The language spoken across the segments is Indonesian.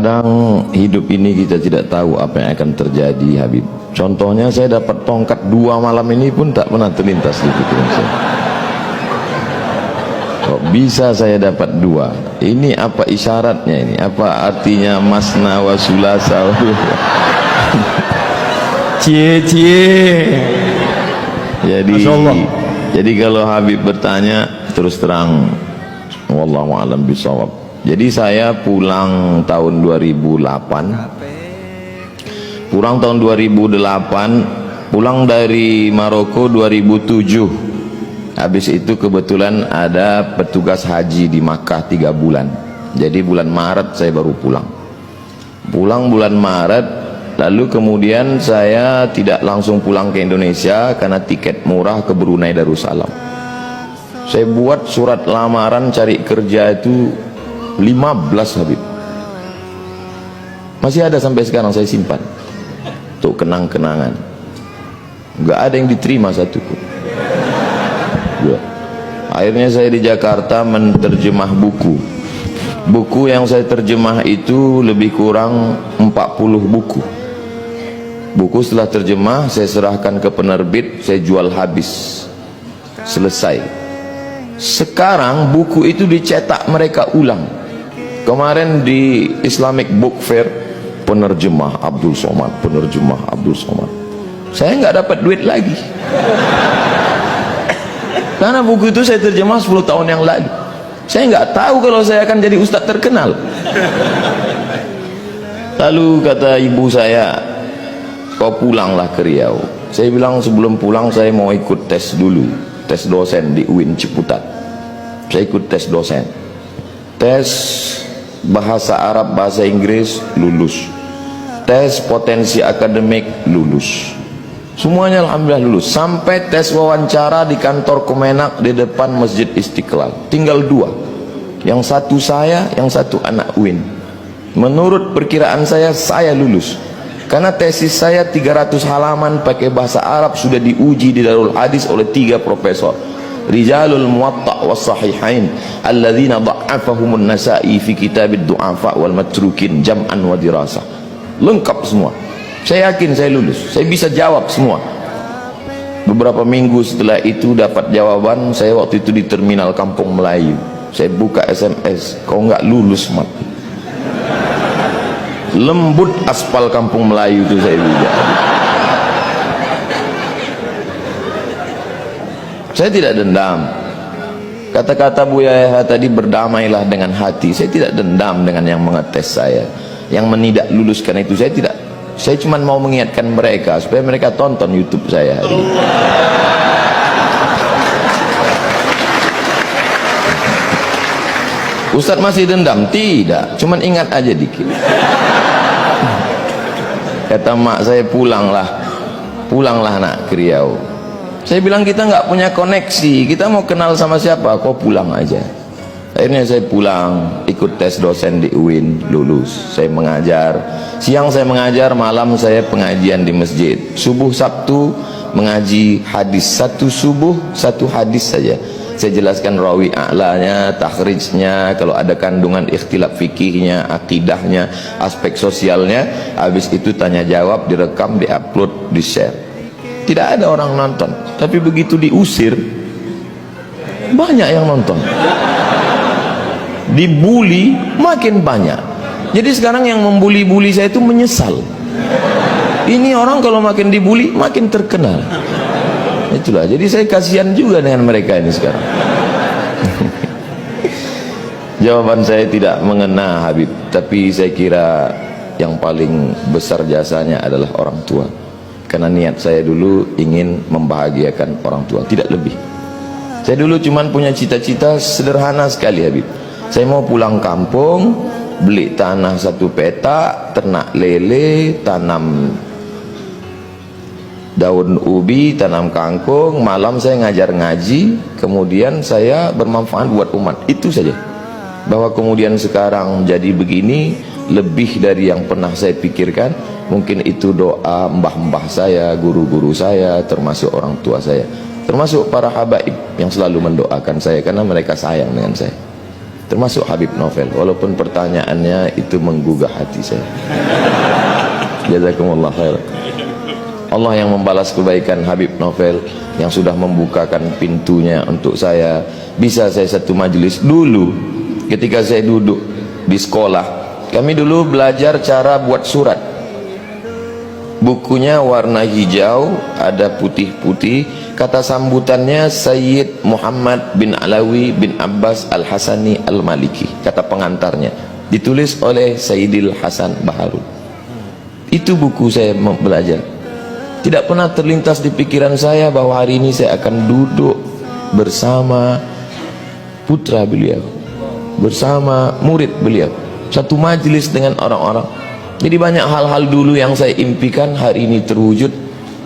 Kadang hidup ini kita tidak tahu apa yang akan terjadi, Habib. Contohnya saya dapat tongkat 2 malam ini pun tak pernah terlintas di pikiran saya. Kok bisa saya dapat 2? Ini apa isyaratnya ini? Apa artinya masna wa sulasa? Jadi kalau Habib bertanya terus terang, wallahu a'lam bishawab. Jadi saya pulang tahun 2008. Pulang tahun 2008, pulang dari Maroko 2007. Habis itu kebetulan ada petugas haji di Makkah 3 bulan. Jadi bulan Maret saya baru pulang. Pulang bulan Maret, lalu kemudian saya tidak langsung pulang ke Indonesia karena tiket murah ke Brunei Darussalam. Saya buat surat lamaran cari kerja itu 15, Habib. Masih ada sampai sekarang, saya simpan untuk kenang-kenangan. Nggak ada yang diterima satu pun. Akhirnya saya di Jakarta menerjemah buku. Buku yang saya terjemah itu lebih kurang 40 buku. Buku setelah terjemah saya serahkan ke penerbit, saya jual habis. Selesai. Sekarang buku itu dicetak mereka ulang. Kemarin di Islamic Book Fair, penerjemah Abdul Somad, penerjemah Abdul Somad. Saya nggak dapat duit lagi. Karena buku itu saya terjemah 10 tahun yang lalu. Saya nggak tahu kalau saya akan jadi ustadz terkenal. Lalu kata ibu saya, kau pulanglah ke Riau. Saya bilang sebelum pulang saya mau ikut tes dulu, tes dosen di UIN Ciputat. Saya ikut tes dosen, tes bahasa Arab, bahasa Inggris, lulus. Tes potensi akademik, lulus. Semuanya alhamdulillah lulus. Sampai tes wawancara di kantor Kemenak di depan Masjid Istiqlal. Tinggal 2. Yang satu saya, yang satu anak UIN. Menurut perkiraan saya lulus. Karena tesis saya 300 halaman pakai bahasa Arab, sudah diuji di Darul Hadis oleh 3 profesor. Rijalul Muwatta' was Sahihain alladzina dha'afahumun Nasa'i fi kitabid du'afa wal matrukin jam'an wa dirasah. Lengkap semua. Saya yakin saya lulus. Saya bisa jawab semua. Beberapa minggu setelah itu dapat jawaban. Saya waktu itu di terminal Kampung Melayu. Saya buka SMS, kau nggak lulus, Mat. Lembut aspal Kampung Melayu itu saya bilang. Saya tidak dendam. Kata-kata Buya tadi, berdamailah dengan hati. Saya tidak dendam dengan yang mengetes saya, yang menidak lulus. Karena itu saya tidak. Saya cuma mau mengingatkan mereka supaya mereka tonton YouTube saya hari ini. Ustadz masih dendam? Tidak, cuma ingat aja dikit. Kata mak saya, pulanglah nak ke Riau. Saya bilang kita nggak punya koneksi, kita mau kenal sama siapa? Kau pulang aja. Akhirnya saya pulang, ikut tes dosen di UIN, lulus. Saya mengajar, siang saya mengajar, malam saya pengajian di masjid. Subuh Sabtu mengaji hadis, 1 subuh 1 hadis saja. Saya jelaskan rawi a'lanya, takhrijnya, kalau ada kandungan ikhtilaf fikihnya, akidahnya, aspek sosialnya. Habis itu tanya jawab, direkam, diupload, di-share. Tidak ada orang nonton, tapi begitu diusir banyak yang nonton. Dibully makin banyak. Jadi sekarang yang membuli-buli saya itu menyesal. Ini orang kalau makin dibully makin terkenal. Itulah, jadi saya kasihan juga dengan mereka ini sekarang. Jawaban saya tidak mengena, Habib, tapi saya kira yang paling besar jasanya adalah orang tua. Karena niat saya dulu ingin membahagiakan orang tua, tidak lebih. Saya dulu cuman punya cita-cita sederhana sekali, Habib. Saya mau pulang kampung, beli tanah 1 petak, ternak lele, tanam daun ubi, tanam kangkung. Malam saya ngajar ngaji, kemudian saya bermanfaat buat umat. Itu saja. Bahwa kemudian sekarang jadi begini lebih dari yang pernah saya pikirkan. Mungkin itu doa mbah-mbah saya, guru-guru saya, termasuk orang tua saya, termasuk para habaib yang selalu mendoakan saya karena mereka sayang dengan saya. termasuk Habib Novel, walaupun pertanyaannya itu menggugah hati saya. Jazakumullah khair. Allah yang membalas kebaikan Habib Novel yang sudah membukakan pintunya untuk saya bisa saya satu majelis. Dulu ketika saya duduk di sekolah, kami dulu belajar cara buat surat. Bukunya warna hijau, ada putih-putih, kata sambutannya Sayyid Muhammad bin Alawi bin Abbas Al-Hasani Al-Maliki, kata pengantarnya, ditulis oleh Sayyidil Hasan Baharun. Itu buku saya belajar. Tidak pernah terlintas di pikiran saya bahwa hari ini saya akan duduk bersama putra beliau, bersama murid beliau, satu majelis dengan orang-orang. Jadi banyak hal-hal dulu yang saya impikan hari ini terwujud.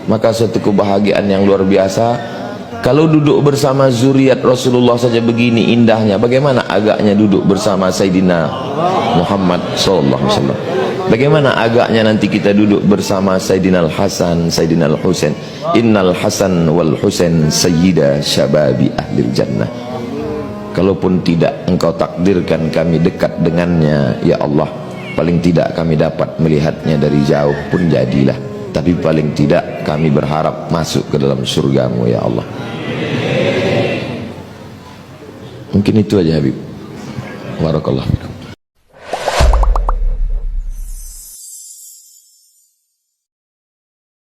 Maka suatu kebahagiaan yang luar biasa. Kalau duduk bersama zuriat Rasulullah saja begini indahnya, bagaimana agaknya duduk bersama Sayyidina Muhammad SAW? Bagaimana agaknya nanti kita duduk bersama Sayyidina Al-Hasan, Sayyidina Al-Husain. Innal Hasan wal Husain sayyida syababi ahlil jannah. Kalaupun tidak engkau takdirkan kami dekat dengannya, ya Allah, paling tidak kami dapat melihatnya dari jauh pun jadilah, tapi paling tidak kami berharap masuk ke dalam surgamu ya Allah. Mungkin itu aja Habib. Barakallahu fikum.